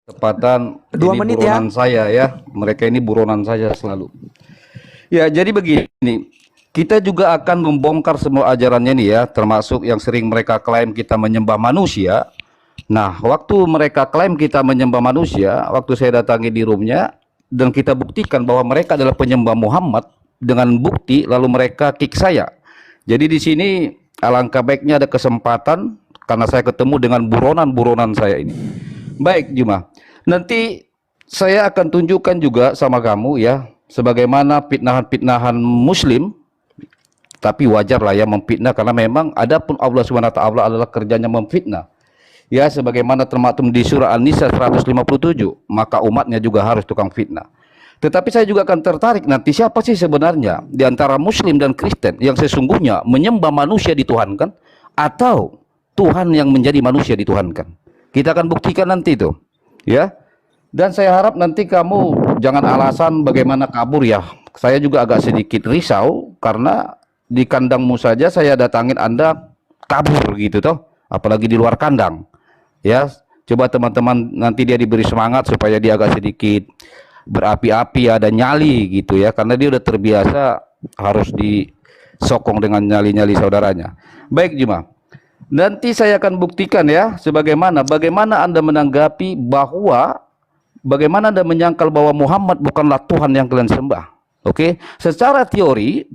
Tepatan 2 menit ya. buronan saya ya. Mereka ini buronan saya selalu. Ya, jadi begini. Kita juga akan membongkar semua ajarannya nih ya, termasuk yang sering mereka klaim kita menyembah manusia. Nah, waktu mereka klaim kita menyembah manusia, waktu saya datangi di roomnya dan kita buktikan bahwa mereka adalah penyembah Muhammad dengan bukti, lalu mereka kick saya. Jadi di sini alangkah baiknya ada kesempatan karena saya ketemu dengan buronan-buronan saya ini. Baik, Juma. Nanti saya akan tunjukkan juga sama kamu ya, sebagaimana fitnahan-fitnahan muslim. Tapi wajar lah ya memfitnah, karena memang adapun Allah SWT adalah kerjanya memfitnah. Ya, sebagaimana termaktub di surah An-Nisa 157, maka umatnya juga harus tukang fitnah. Tetapi saya juga akan tertarik nanti siapa sih sebenarnya di antara muslim dan Kristen yang sesungguhnya menyembah manusia dituhankan, atau Tuhan yang menjadi manusia dituhankan. Kita akan buktikan nanti itu, ya. Dan saya harap nanti kamu jangan alasan bagaimana kabur ya. Saya juga agak sedikit risau karena di kandangmu saja saya datangin Anda kabur gitu toh, apalagi di luar kandang. Ya, coba teman-teman nanti dia diberi semangat supaya dia agak sedikit berapi-api, ada nyali gitu ya, karena dia udah terbiasa harus disokong dengan nyali-nyali saudaranya. Baik Juma. Nanti saya akan buktikan ya, bagaimana Anda menanggapi bahwa bagaimana Anda menyangkal bahwa Muhammad bukanlah Tuhan yang kalian sembah. Oke, secara teori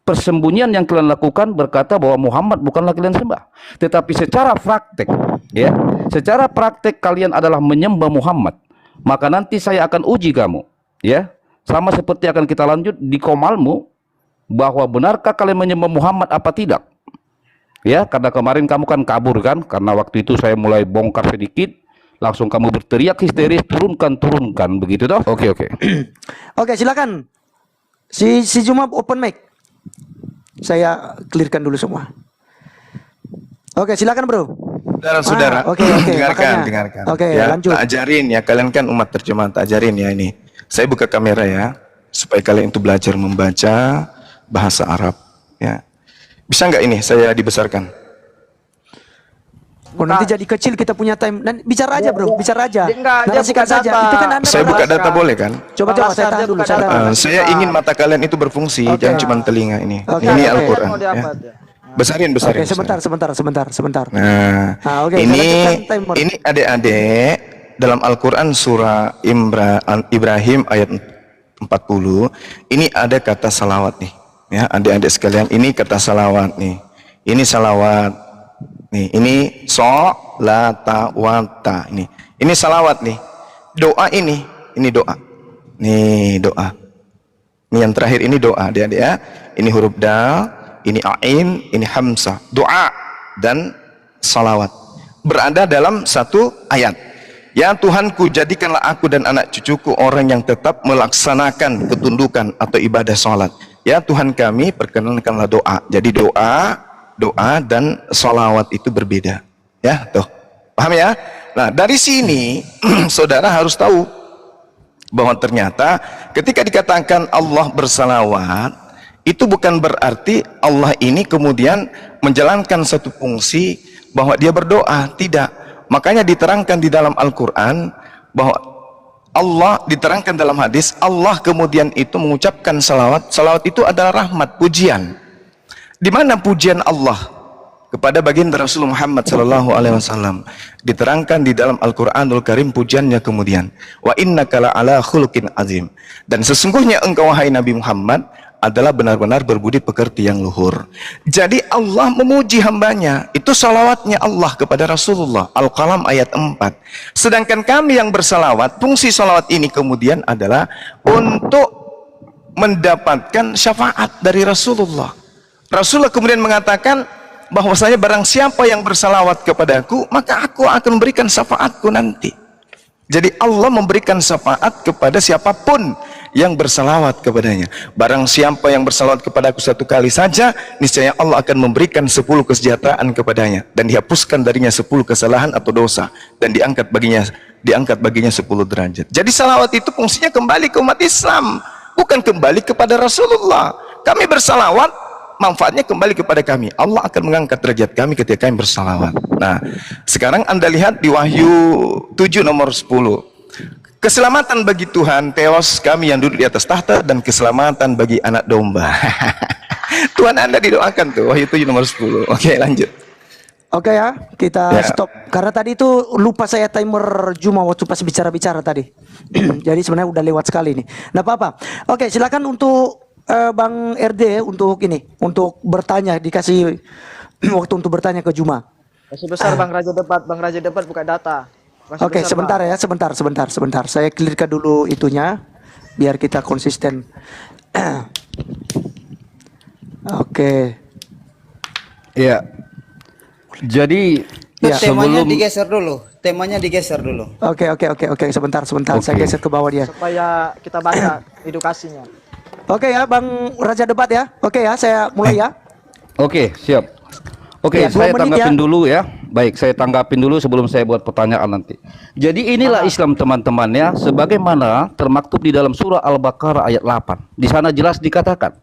persembunyian yang kalian lakukan berkata bahwa Muhammad bukanlah kalian sembah. Tetapi secara praktek, ya, secara praktek kalian adalah menyembah Muhammad. Maka nanti saya akan uji kamu, ya, sama seperti akan kita lanjut di komalmu, bahwa benarkah kalian menyembah Muhammad apa tidak? Ya, karena kemarin kamu kan kabur kan, karena waktu itu saya mulai bongkar sedikit, langsung kamu berteriak histeris, turunkan, begitu toh? Oke. Oke, silakan. Si Juma open mic. Saya clearkan dulu semua. Oke, silakan bro. Saudara-saudara, oke, dengarkan. Oke, ya, lanjut. tak ajarin ya, kalian kan umat terjemahan, tak ajarin ya ini. Saya buka kamera ya, supaya kalian itu belajar membaca bahasa Arab. Ya, bisa nggak ini saya dibesarkan? Oh, nanti jadi kecil kita punya time. Dan bicara aja bro, bicara aja. Narasikan saja. data. Itu kan Anda Saya buka data boleh kan? Coba saya tahan dulu. Saya ingin mata kalian itu berfungsi, jangan cuma telinga ini. Ini Al-Quran. Ya. Besarin. Oke, sebentar. Nah, oke, ini adik-adik dalam Al-Quran surah Ibrahim ayat 40. Ini ada kata salawat nih. Ya, adik-adik sekalian, ini kata salawat nih. Ini salawat. Nih, ini sholata wata. Ini salawat nih. Doa ini doa. Nih doa. Ini yang terakhir ini doa, adik-adik ya. Ini huruf dal, ini ain, ini hamzah. Doa dan salawat berada dalam satu ayat. Ya Tuhanku, jadikanlah aku dan anak cucuku orang yang tetap melaksanakan ketundukan atau ibadah sholat. Ya Tuhan kami, perkenankanlah doa. Jadi doa dan sholawat itu berbeda. Ya, tuh. Paham ya? Nah, dari sini saudara harus tahu bahwa ternyata ketika dikatakan Allah bersalawat, itu bukan berarti Allah ini kemudian menjalankan satu fungsi bahwa dia berdoa, tidak. Makanya diterangkan di dalam Al-Quran bahwa Allah, diterangkan dalam hadis, Allah kemudian itu mengucapkan salawat. Salawat itu adalah rahmat, pujian. Di mana pujian Allah kepada baginda Rasulullah Muhammad sallallahu alaihi wasallam diterangkan di dalam Al-Qur'anul Karim, pujiannya kemudian wa innaka la'ala khuluqin azim, dan sesungguhnya engkau wahai Nabi Muhammad adalah benar-benar berbudi pekerti yang luhur. Jadi Allah memuji hambanya, itu salawatnya Allah kepada Rasulullah. Al-Qalam ayat 4. Sedangkan kami yang bersalawat, fungsi salawat ini kemudian adalah untuk mendapatkan syafaat dari Rasulullah. Rasulullah kemudian mengatakan bahwasanya barang siapa yang bersalawat kepadaku, maka aku akan memberikan syafaatku nanti. Jadi Allah memberikan syafaat kepada siapapun yang bersalawat kepadanya. Barang siapa yang bersalawat kepadaku satu kali saja, niscaya Allah akan memberikan 10 kesejahteraan kepadanya, dan dihapuskan darinya 10 kesalahan atau dosa, dan diangkat baginya 10 derajat. Jadi salawat itu fungsinya kembali ke umat Islam, bukan kembali kepada Rasulullah. Kami bersalawat manfaatnya kembali kepada kami. Allah akan mengangkat derajat kami ketika kami bersalawat. Nah, sekarang Anda lihat di Wahyu 7 nomor 10. Keselamatan bagi Tuhan, teos kami yang duduk di atas tahta, dan keselamatan bagi anak domba. Tuhan Anda didoakan tuh, Wahyu 7 nomor 10. Oke, lanjut. Oke ya, kita Ya. stop. Karena tadi itu lupa saya timer Juma waktu pas bicara-bicara tadi. Jadi sebenarnya udah lewat sekali nih. Nah, apa-apa. Oke, silakan untuk Bang RD untuk ini, untuk bertanya, dikasih waktu untuk bertanya ke Juma. Masih besar Bang Raja Debat. Bang Raja Debat buka data. Masih Oke, besar, sebentar Bang. ya, sebentar. Saya clearkan dulu itunya biar kita konsisten. Oke. Ya. Jadi Ya. Temanya sebelum digeser dulu. Oke. Sebentar. Saya Oke. geser ke bawah dia. Supaya kita baca edukasinya. Oke ya, Bang Raja Debat ya. Oke ya, saya mulai ya. Oke, siap. Oke, Ya, 2 saya menit tanggapin ya. dulu ya. Baik, saya tanggapin dulu sebelum saya buat pertanyaan nanti. Jadi inilah Islam teman-teman ya, sebagaimana termaktub di dalam surah Al-Baqarah ayat 8. Di sana jelas dikatakan,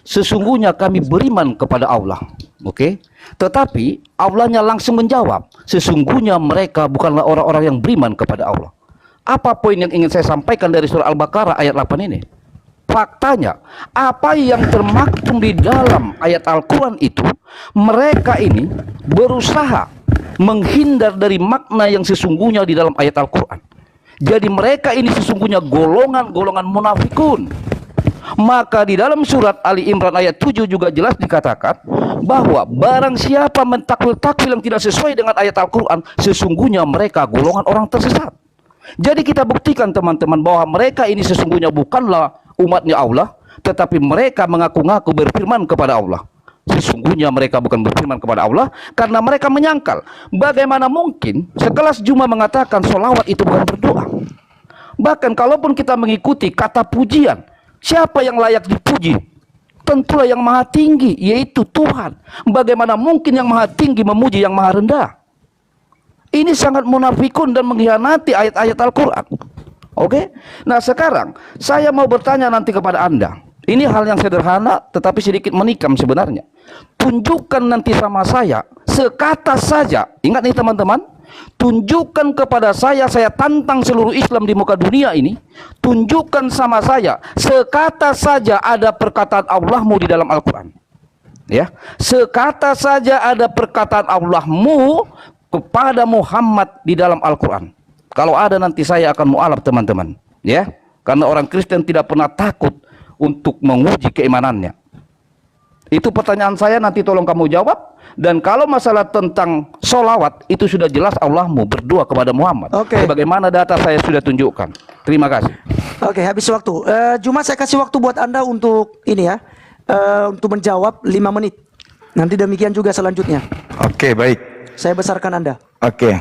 sesungguhnya kami beriman kepada Allah. Oke. Tetapi Allahnya langsung menjawab, sesungguhnya mereka bukanlah orang-orang yang beriman kepada Allah. Apa poin yang ingin saya sampaikan dari surah Al-Baqarah ayat 8 ini? Faktanya, apa yang termaktub di dalam ayat Al-Quran itu, mereka ini berusaha menghindar dari makna yang sesungguhnya di dalam ayat Al-Quran. Jadi mereka ini sesungguhnya golongan-golongan munafikun. Maka di dalam surat Ali Imran ayat 7 juga jelas dikatakan bahwa barang siapa mentakwil-takwil yang tidak sesuai dengan ayat Al-Quran, sesungguhnya mereka golongan orang tersesat. Jadi kita buktikan teman-teman bahwa mereka ini sesungguhnya bukanlah umatnya Allah, tetapi mereka mengaku-ngaku berfirman kepada Allah. Sesungguhnya mereka bukan berfirman kepada Allah karena mereka menyangkal. Bagaimana mungkin sekelas Juma mengatakan sholawat itu bukan berdoa? Bahkan kalaupun kita mengikuti kata pujian, siapa yang layak dipuji? Tentulah yang maha tinggi, yaitu Tuhan. Bagaimana mungkin yang maha tinggi memuji yang maha rendah? Ini sangat munafikun dan mengkhianati ayat-ayat Al-Quran. Oke? Nah sekarang saya mau bertanya nanti kepada Anda. Ini hal yang sederhana tetapi sedikit menikam sebenarnya. Tunjukkan nanti sama saya sekata saja. Ingat nih teman-teman. Tunjukkan kepada saya tantang seluruh Islam di muka dunia ini. Tunjukkan sama saya sekata saja ada perkataan Allahmu di dalam Al-Quran. Ya, sekata saja ada perkataan Allahmu kepada Muhammad di dalam Al-Quran. Kalau ada nanti saya akan mu'alaf teman-teman, ya, karena orang Kristen tidak pernah takut untuk menguji keimanannya. Itu pertanyaan saya, nanti tolong kamu jawab. Dan kalau masalah tentang sholawat, itu sudah jelas Allahmu berdoa kepada Muhammad. Oke. Sebagaimana data saya sudah tunjukkan. Terima kasih. Oke, habis waktu. Cuma saya kasih waktu buat Anda untuk ini ya, untuk menjawab 5 menit. Nanti demikian juga selanjutnya. Oke, baik. Saya besarkan Anda. Oke.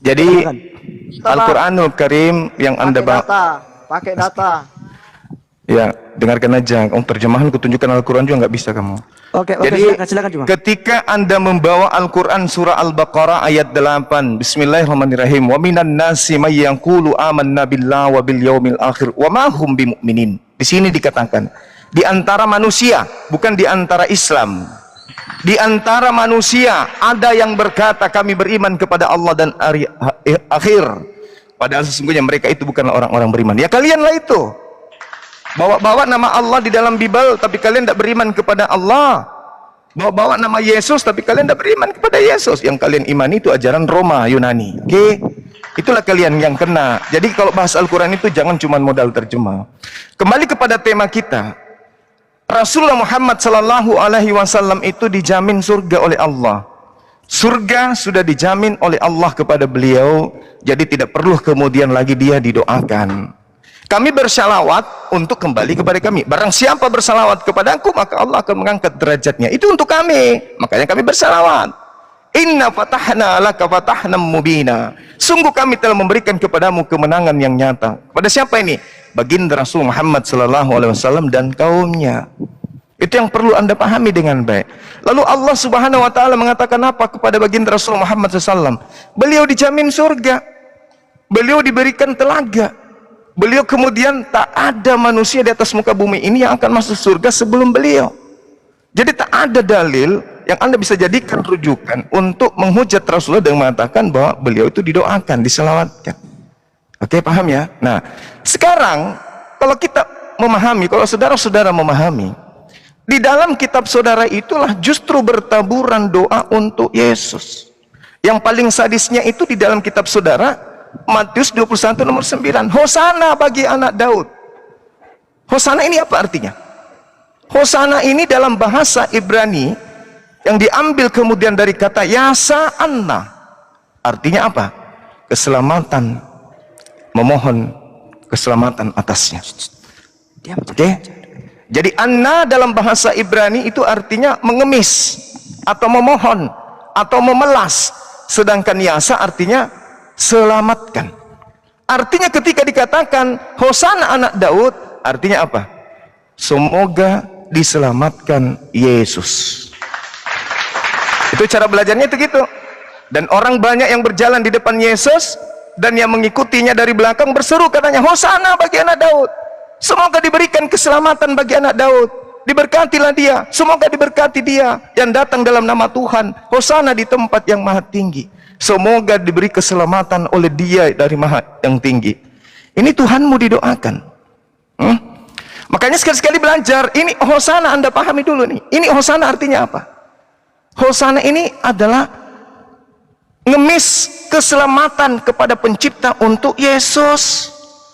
Jadi Silakan. Al-Qur'anul Karim yang Anda Pakai data. ya, dengarkan aja. Terjemahan kutunjukkan Al-Quran juga nggak bisa kamu. Oke, Jadi silakan cuma. ketika Anda membawa Al-Quran surah Al-Baqarah ayat 8, Bismillahirrahmanirrahim. Wa minan nasi may yaqulu amanna billahi wa bil yaumil akhir wa ma hum bimumin. Di sini dikatakan di antara manusia, bukan di antara Islam. Di antara manusia ada yang berkata kami beriman kepada Allah dan hari akhir. Padahal sesungguhnya mereka itu bukanlah orang-orang beriman. Ya kalianlah itu. Bawa-bawa nama Allah di dalam Bible tapi kalian tidak beriman kepada Allah. Bawa-bawa nama Yesus tapi kalian tidak beriman kepada Yesus. Yang kalian imani itu ajaran Roma, Yunani. Oke? Itulah kalian yang kena. Jadi kalau bahas Al-Quran itu jangan cuma modal terjemah. Kembali kepada tema kita. Rasulullah Muhammad sallallahu alaihi wasallam itu dijamin surga oleh Allah. Surga sudah dijamin oleh Allah kepada beliau, jadi tidak perlu kemudian lagi dia didoakan. Kami bersalawat untuk kembali kepada kami. Barang siapa bersalawat kepadaku, maka Allah akan mengangkat derajatnya. Itu untuk kami, makanya kami bersalawat. Inna fatahna laka fatahna mubina. Sungguh kami telah memberikan kepadamu kemenangan yang nyata. Kepada siapa ini? Baginda Rasul Muhammad sallallahu alaihi wasallam dan kaumnya. Itu yang perlu Anda pahami dengan baik. Lalu Allah Subhanahu wa taala mengatakan apa kepada baginda Rasul Muhammad sallallahu alaihi wasallam? Beliau dijamin surga. Beliau diberikan telaga. Beliau kemudian tak ada manusia di atas muka bumi ini yang akan masuk surga sebelum beliau. Jadi tak ada dalil yang Anda bisa jadikan rujukan untuk menghujat Rasulullah dan mengatakan bahwa beliau itu didoakan, diselawatkan. Oke, paham ya? Nah, sekarang kalau kita memahami, kalau saudara-saudara memahami, di dalam kitab saudara itulah justru bertaburan doa untuk Yesus. Yang paling sadisnya itu di dalam kitab saudara, Matius 21 nomor 9. Hosana bagi anak Daud. Hosana ini apa artinya? Hosana ini dalam bahasa Ibrani yang diambil kemudian dari kata Yasa Anna. Artinya apa? Keselamatan. Memohon keselamatan atasnya. Oke? Jadi Anna dalam bahasa Ibrani itu artinya mengemis atau memohon atau memelas. Sedangkan Yasa artinya selamatkan. Artinya ketika dikatakan Hosana anak Daud, artinya apa? Semoga diselamatkan Yesus. Itu cara belajarnya itu gitu. Dan orang banyak yang berjalan di depan Yesus dan yang mengikutinya dari belakang berseru katanya, Hosana bagi anak Daud. Semoga diberikan keselamatan bagi anak Daud. Diberkatilah dia, semoga diberkati dia yang datang dalam nama Tuhan. Hosana di tempat yang maha tinggi. Semoga diberi keselamatan oleh dia dari maha yang tinggi. Ini Tuhanmu didoakan. Makanya sekali-sekali belajar. Ini Hosana Anda pahami dulu nih. Ini Hosana artinya apa? Hosana ini adalah ngemis keselamatan kepada pencipta untuk Yesus.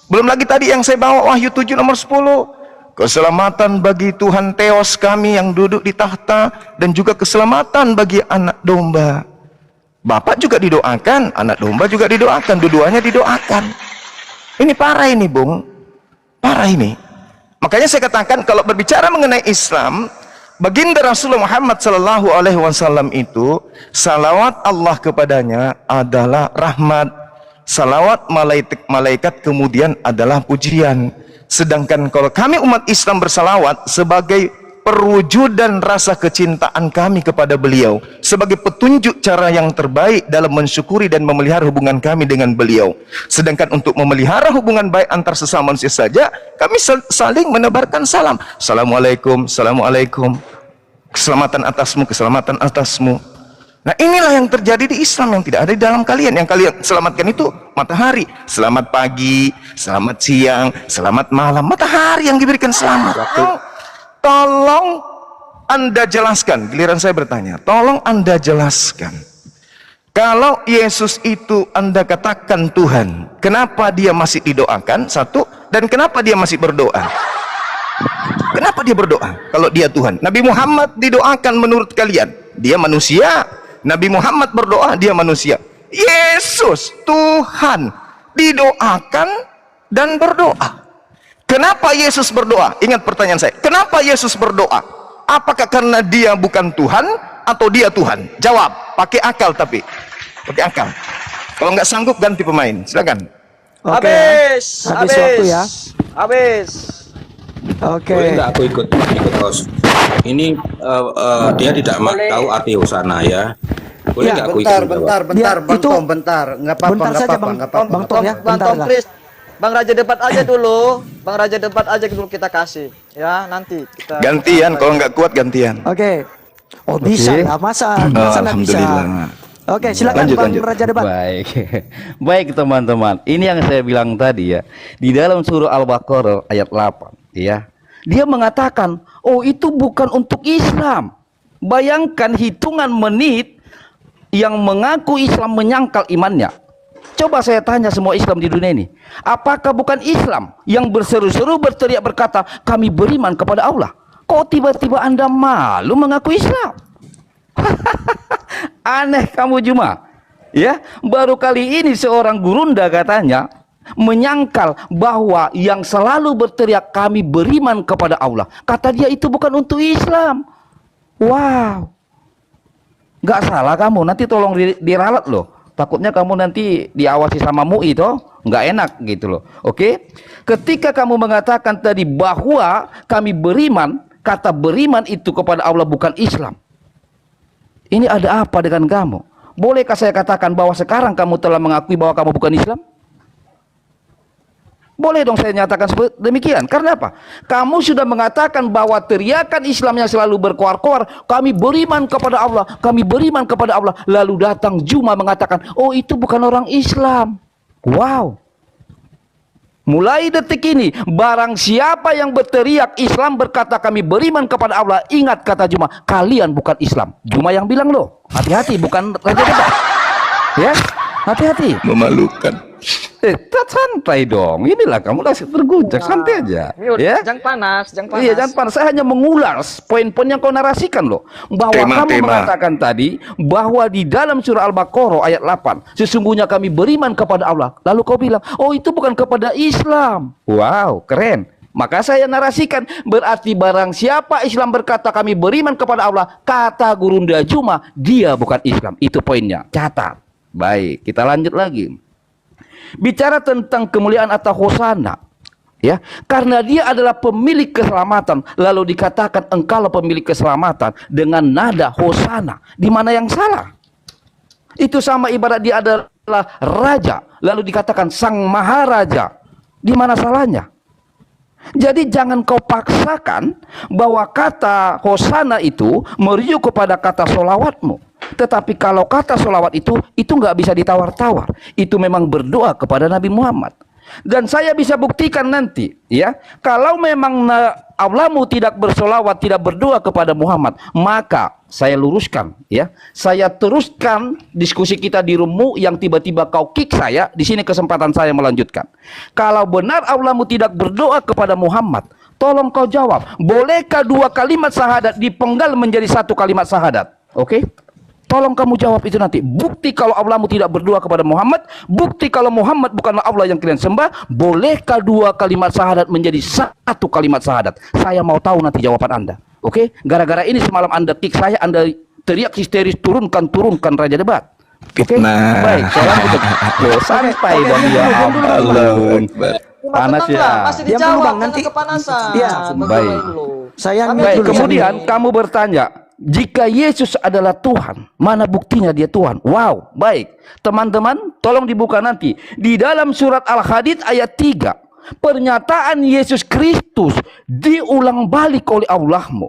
Belum lagi tadi yang saya bawa Wahyu 7 nomor 10. Keselamatan bagi Tuhan Theos kami yang duduk di tahta, dan juga keselamatan bagi anak domba. Bapak juga didoakan, anak domba juga didoakan, dua-duanya didoakan. Ini parah ini, Bung. Parah ini. Makanya saya katakan kalau berbicara mengenai Islam, baginda Rasulullah Muhammad sallallahu alaihi wasallam itu salawat Allah kepadanya adalah rahmat, salawat malaikat kemudian adalah pujian. Sedangkan kalau kami umat Islam bersalawat sebagai perwujudan rasa kecintaan kami kepada beliau, sebagai petunjuk cara yang terbaik dalam mensyukuri dan memelihara hubungan kami dengan beliau. Sedangkan untuk memelihara hubungan baik antar sesama manusia saja, kami saling menebarkan salam. Assalamualaikum, assalamualaikum. Keselamatan atasmu, keselamatan atasmu. Nah, inilah yang terjadi di Islam yang tidak ada di dalam kalian. Yang kalian selamatkan itu matahari. Selamat pagi, selamat siang, selamat malam. Matahari yang diberikan selamat. Tolong Anda jelaskan. Giliran saya bertanya. Tolong Anda jelaskan. Kalau Yesus itu Anda katakan Tuhan, kenapa dia masih didoakan? Satu. Dan kenapa dia masih berdoa? Kenapa dia berdoa kalau dia Tuhan? Nabi Muhammad didoakan menurut kalian, dia manusia. Nabi Muhammad berdoa, dia manusia. Yesus Tuhan didoakan dan berdoa. Kenapa Yesus berdoa? Ingat pertanyaan saya. Kenapa Yesus berdoa? Apakah karena dia bukan Tuhan atau dia Tuhan? Jawab, pakai akal tapi. Pakai akal. Kalau nggak sanggup ganti pemain. Silakan. Oke. Habis waktu ya. Habis. Oke. Boleh nggak aku ikut host? Ini dia tidak tahu arti hosana ya. Boleh Ya, nggak aku Bentar, ikut? bentar, Dia bentar, Bang itu- Tom, bentar. Nggak apa-apa, bentar nggak saja, apa-apa, Bang. nggak apa-apa. Bang Tom ya, Bang bentar Tom, lah. please. Bang Raja debat aja dulu. Bang Raja debat aja dulu kita kasih. Ya, nanti kita Gantian, kalau nggak kuat gantian. Oke. Oh, bisa Oke. lah, masa nggak bisa. Alhamdulillah. Oke, silakan Lanjut, Bang lanjut. Raja debat. Baik, baik teman-teman. Ini yang saya bilang tadi ya, di dalam surah Al-Baqarah ayat 8, ya. Dia mengatakan, oh itu bukan untuk Islam. Bayangkan hitungan menit yang mengaku Islam menyangkal imannya. Coba saya tanya semua Islam di dunia ini, apakah bukan Islam yang berseru-seru berteriak berkata, kami beriman kepada Allah? Kok tiba-tiba Anda malu mengaku Islam? Aneh kamu Juma. Ya, baru kali ini seorang gurunda katanya menyangkal bahwa yang selalu berteriak kami beriman kepada Allah, kata dia itu bukan untuk Islam. Wow, nggak salah kamu, nanti tolong diralat loh. Takutnya kamu nanti diawasi sama MUI toh, nggak enak gitu loh. Oke, ketika kamu mengatakan tadi bahwa kami beriman, kata beriman itu kepada Allah bukan Islam. Ini ada apa dengan kamu? Bolehkah saya katakan bahwa sekarang kamu telah mengakui bahwa kamu bukan Islam? Boleh dong saya nyatakan seperti demikian. Karena apa? Kamu sudah mengatakan bahwa teriakan Islam yang selalu berkoar-koar, kami beriman kepada Allah, kami beriman kepada Allah. Lalu datang Juma mengatakan, oh itu bukan orang Islam. Wow. Mulai detik ini, barang siapa yang berteriak Islam berkata kami beriman kepada Allah, ingat kata Juma, kalian bukan Islam. Juma yang bilang loh, hati-hati, bukan Raja Debat. Ya, hati-hati. Memalukan. Santai dong. Inilah kamu lagi terguncang, santai aja. Ya. Jangan panas, jangan panas. Iya, jangan panas. Saya hanya mengulas poin-poin yang kau narasikan loh. Bahwa kamu mengatakan tadi bahwa di dalam surah Al-Baqarah ayat 8, sesungguhnya kami beriman kepada Allah. Lalu kau bilang, oh itu bukan kepada Islam. Wow, keren. Maka saya narasikan, berarti barang siapa Islam berkata kami beriman kepada Allah, kata Gurunda Juma, dia bukan Islam. Itu poinnya. Catat. Baik, kita lanjut lagi. Bicara tentang kemuliaan atau hosana, ya, karena dia adalah pemilik keselamatan, lalu dikatakan engkaulah pemilik keselamatan dengan nada hosana. Di mana yang salah? Itu sama ibarat dia adalah raja, lalu dikatakan sang maharaja. Di mana salahnya? Jadi jangan kau paksakan bahwa kata hosana itu merujuk kepada kata solawatmu. Tetapi kalau kata solawat itu nggak bisa ditawar-tawar. Itu memang berdoa kepada Nabi Muhammad. Dan saya bisa buktikan nanti, ya, kalau memang Allahmu tidak bersolawat, tidak berdoa kepada Muhammad, maka saya luruskan, ya, saya teruskan diskusi kita di rummu yang tiba-tiba kau kick saya. Di sini kesempatan saya melanjutkan. Kalau benar Allahmu tidak berdoa kepada Muhammad, tolong kau jawab, bolehkah dua kalimat syahadat dipenggal menjadi satu kalimat syahadat? Oke? Tolong kamu jawab itu nanti. Bukti kalau Allahmu tidak berdoa kepada Muhammad, bukti kalau Muhammad bukanlah Allah yang kalian sembah, bolehkah dua kalimat syahadat menjadi satu kalimat syahadat? Saya mau tahu nanti jawaban Anda. Oke? Gara-gara ini semalam Anda kick saya, Anda teriak histeris, turunkan Raja Debat. Oke? Baik, saya lanjut. Loh, santai dong ya ampun. Panas ya. Masih Diam dulu, dijawab, Bang, nanti. kepanasan. Iya. Baik. Saya Baik, kemudian kamu bertanya, jika Yesus adalah Tuhan, mana buktinya dia Tuhan? Wow, baik. Teman-teman, tolong dibuka nanti. Di dalam surat Al-Hadid ayat 3, pernyataan Yesus Kristus diulang balik oleh Allahmu.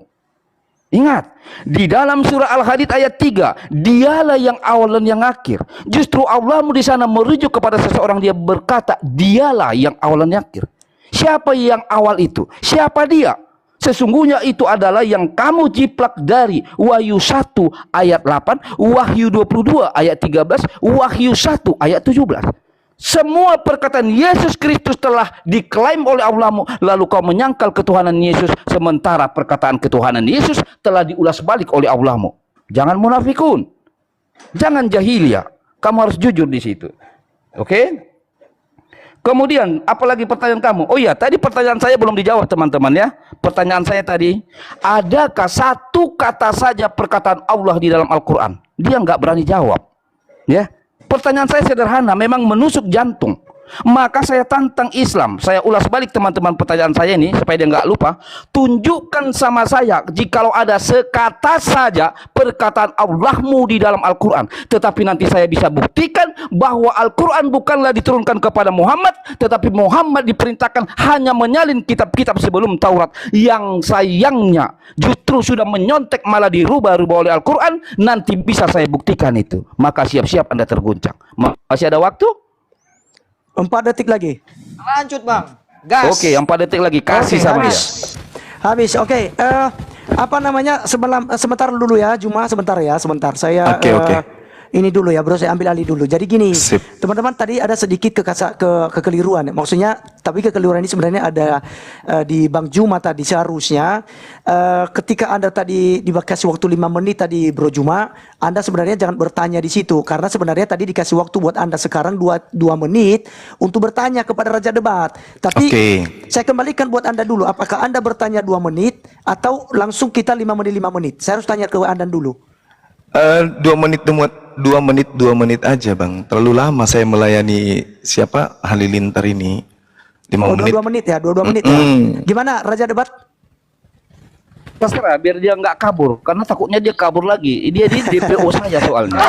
Ingat, di dalam surah Al-Hadid ayat 3, dialah yang awal dan yang akhir. Justru Allahmu di sana merujuk kepada seseorang, dia berkata, dialah yang awal dan yang akhir. Siapa yang awal itu? Siapa dia? Sesungguhnya itu adalah yang kamu jiplak dari Wahyu 1 ayat 8, Wahyu 22 ayat 13, Wahyu 1 ayat 17. Semua perkataan Yesus Kristus telah diklaim oleh Allahmu, lalu kau menyangkal ketuhanan Yesus, sementara perkataan ketuhanan Yesus telah diulas balik oleh Allahmu. Jangan munafikun, jangan jahiliyah. Kamu harus jujur di situ. Oke? Kemudian, apalagi pertanyaan kamu? Oh iya, tadi pertanyaan saya belum dijawab teman-teman ya. Pertanyaan saya tadi, adakah satu kata saja perkataan Allah di dalam Al-Quran? Dia nggak berani jawab. Ya, pertanyaan saya sederhana, memang menusuk jantung. Maka saya tantang Islam. Saya ulas balik teman-teman pertanyaan saya ini supaya dia nggak lupa. Tunjukkan sama saya jikalau ada sekata saja perkataan Allahmu di dalam Al-Quran. Tetapi nanti saya bisa buktikan bahwa Al-Quran bukanlah diturunkan kepada Muhammad, tetapi Muhammad diperintahkan hanya menyalin kitab-kitab sebelum Taurat, yang sayangnya justru sudah menyontek malah dirubah-rubah oleh Al-Quran. Nanti bisa saya buktikan itu. Maka siap-siap Anda terguncang. Masih ada waktu? 4 detik lagi. Lanjut, Bang. Gas. Oke, 4 detik lagi. Kasih sama dia. Habis. Oke. Apa namanya? Sebentar dulu ya, Juma. Sebentar ya, sebentar. Saya Oke. ini dulu ya, bro. Saya ambil alih dulu. Jadi gini, teman-teman, tadi ada sedikit kekeliruan. Maksudnya, tapi kekeliruan ini sebenarnya ada di Bang Juma tadi. Seharusnya ketika Anda tadi dikasih waktu 5 menit tadi, Bro Juma, Anda sebenarnya jangan bertanya di situ, karena sebenarnya tadi dikasih waktu buat Anda sekarang 2 menit untuk bertanya kepada Raja Debat. Tapi saya kembalikan buat Anda dulu. Apakah Anda bertanya 2 menit atau langsung kita 5 menit? Saya harus tanya ke Anda dulu. 2 menit aja, Bang. Terlalu lama saya melayani siapa Halilintar ini. 5 menit. 2 menit ya, 2 menit ya. Gimana Raja Debat? Terserah, biar dia nggak kabur, karena takutnya dia kabur lagi. Dia di DPO saja soalnya.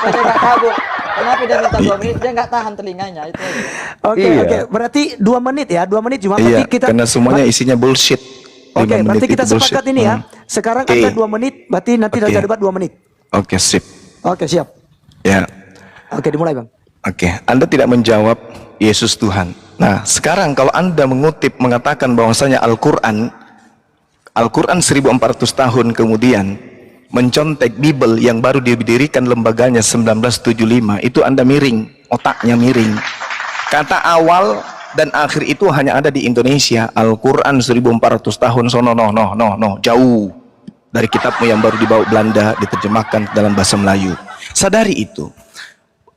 Dia nggak kabur. Kenapa dia minta 2 menit? Dia nggak tahan telinganya itu aja. Oke, Iya. oke. Berarti 2 menit ya, 2 menit cuma. Iya, Berarti kita karena semuanya isinya bullshit. Oke, 5 berarti menit kita itu bullshit. sepakat ini ya. Sekarang Oke. Anda 2 menit, berarti nanti Oke. Raja Debat 2 menit. Oke, sip. Oke, siap. Ya. Oke, dimulai Bang. Oke, Anda tidak menjawab Yesus Tuhan. Nah, sekarang kalau Anda mengatakan bahwasanya Al-Quran 1400 tahun kemudian mencontek Bible yang baru didirikan lembaganya 1975, itu Anda miring, otaknya miring. Kata awal dan akhir itu hanya ada di Indonesia. Al-Quran 1400 tahun sono jauh dari kitabmu yang baru dibawa Belanda diterjemahkan dalam bahasa Melayu. Sadari itu.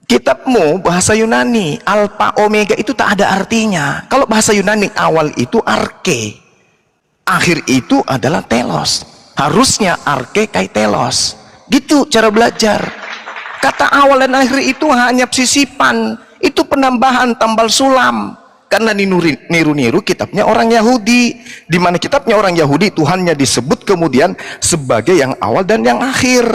Kitabmu bahasa Yunani, Alpha Omega itu tak ada artinya. Kalau bahasa Yunani awal itu arke, akhir itu adalah telos. Harusnya arke kai telos. Gitu cara belajar. Kata awal dan akhir itu hanya sisipan, itu penambahan tambal sulam. Karena niru-niru kitabnya orang Yahudi, di mana kitabnya orang Yahudi Tuhannya disebut kemudian sebagai yang awal dan yang akhir.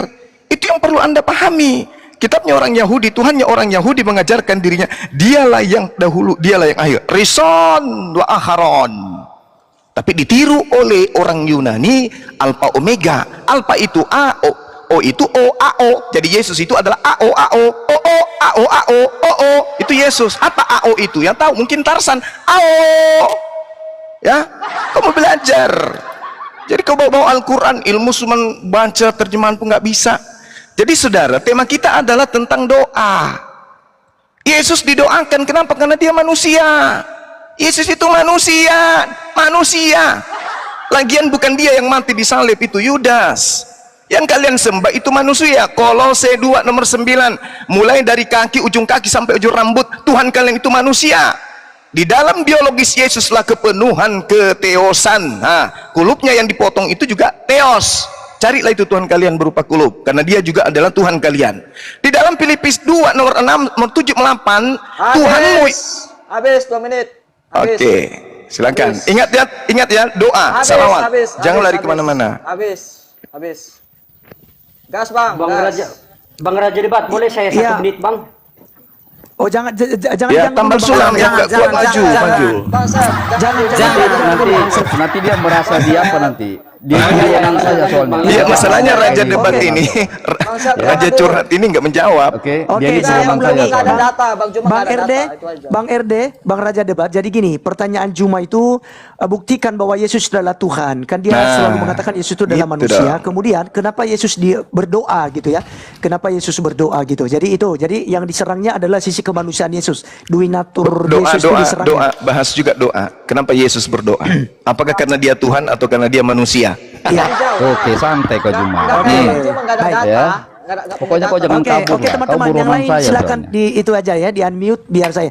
Itu yang perlu Anda pahami. Kitabnya orang Yahudi, Tuhannya orang Yahudi mengajarkan dirinya, dialah yang dahulu, dialah yang akhir. Rison wa akharon. Tapi ditiru oleh orang Yunani, Alpha Omega. Alpha itu A, O itu O, A, O. Jadi Yesus itu adalah A, O, A, O, O, O, A, O, A, O, O, O. Itu Yesus. Apa A, O itu? Yang tahu mungkin Tarsan. A, O. Ya, kamu belajar. Jadi kau bawa Al-Quran, ilmu cuma baca terjemahan pun nggak bisa. Jadi saudara, tema kita adalah tentang doa. Yesus didoakan, kenapa? Karena dia manusia. Yesus itu manusia. Lagian bukan dia yang mati di salib, itu Yudas. Yang kalian sembah itu manusia. Kolose 2 nomor 9, mulai dari kaki, ujung kaki sampai ujung rambut, Tuhan kalian itu manusia. Di dalam biologis Yesuslah kepenuhan keteosan. Nah, kulupnya yang dipotong itu juga teos. Carilah itu Tuhan kalian berupa kulub, karena dia juga adalah Tuhan kalian. Di dalam Filipus 2 nomor 6 nomor 7 8, Tuhanmu. Habis 2 menit. Habis. Oke, silakan. Habis. Ingat ya, doa, Habis, salawat. habis, Jangan habis, lari habis. kemana-mana. Habis. Gas Bang, Bang gas. Raja, Bang Raja Debat, boleh saya Iya. 1 menit Bang? Oh, jangan Ya, tambal dulu, Bang. sulam yang Jangan, nggak kuat, jangan, maju. Bang Sep, Nanti dia merasa dia apa nanti? Dia yang saja soalnya. Iya, masalahnya raja debat Oke. ini, Sep, raja jangan curhat ini nggak menjawab. Oke, Oke, dia ini saya Bang ulangi. saja nggak ada soalnya. data, Bang Juma Bang nggak ada RD, data, itu aja. Bang RD, Bang Raja Debat. Jadi gini, pertanyaan Juma itu buktikan bahwa Yesus adalah Tuhan. Kan dia Nah, selalu mengatakan Yesus itu adalah gitu manusia. dong. Kemudian kenapa Yesus berdoa gitu ya? Kenapa Yesus berdoa gitu? Jadi itu, jadi yang diserangnya adalah sisi kemanusiaan Yesus. Duinatur Yesus itu diserangnya. Doa, bahas juga doa. Kenapa Yesus berdoa? Apakah karena dia Tuhan atau karena dia manusia? Iya. Oke, santai kau Juma. Nggak, Oke. Bang Juma nggak ada Baik. data. Ya. Nggak Pokoknya kau punya jangan data. Oke, kabur oke lah. teman-teman Kau yang buronan lain saya silakan soalnya. di itu aja ya, di unmute biar saya.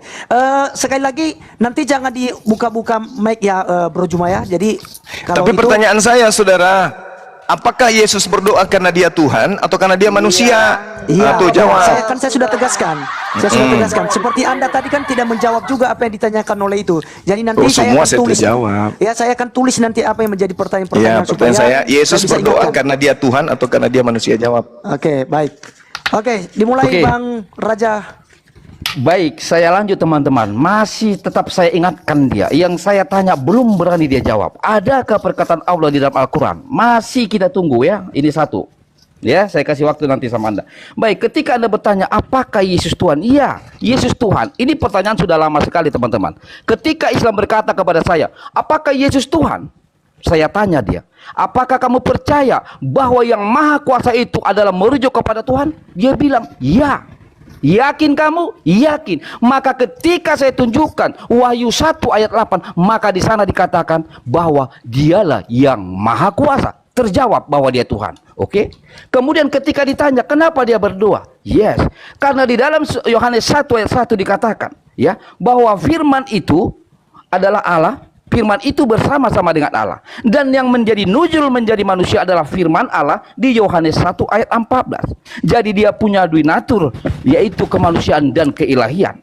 Sekali lagi nanti jangan dibuka-buka mic ya, Bro Juma ya. Jadi kalau Tapi itu, pertanyaan saya, saudara, apakah Yesus berdoa karena dia Tuhan atau karena dia manusia? Iya, Atau jawab. saya sudah tegaskan. Saya sudah tegaskan. Seperti Anda tadi kan tidak menjawab juga apa yang ditanyakan oleh itu. Jadi nanti Oh, saya semua akan saya tulis. terjawab. Ya, saya akan tulis nanti apa yang menjadi Ya, pertanyaan-pertanyaan pertanyaan saya, Yesus bisa berdoa ingatkan. karena dia Tuhan atau karena dia manusia? Jawab. Oke, baik. Oke, dimulai Oke. Bang Raja. Baik, saya lanjut teman-teman. Masih tetap saya ingatkan dia. Yang saya tanya belum berani dia jawab. Adakah perkataan Allah di dalam Al-Quran? Masih kita tunggu ya. Ini satu. Ya, saya kasih waktu nanti sama Anda. Baik, ketika Anda bertanya apakah Yesus Tuhan? Iya, Yesus Tuhan. Ini pertanyaan sudah lama sekali teman-teman. Ketika Islam berkata kepada saya, apakah Yesus Tuhan? Saya tanya dia, apakah kamu percaya bahwa yang maha kuasa itu adalah merujuk kepada Tuhan? Dia bilang, ya. Yakin kamu? Yakin. Maka ketika saya tunjukkan Wahyu 1 ayat 8, maka di sana dikatakan bahwa dialah yang maha kuasa. Terjawab bahwa dia Tuhan. Oke. Kemudian ketika ditanya kenapa dia berdoa? Yes. Karena di dalam Yohanes 1 ayat 1 dikatakan ya bahwa firman itu adalah Allah. Firman itu bersama-sama dengan Allah. Dan yang menjadi nuzul menjadi manusia adalah firman Allah di Yohanes 1 ayat 14. Jadi dia punya duinatur, yaitu kemanusiaan dan keilahian.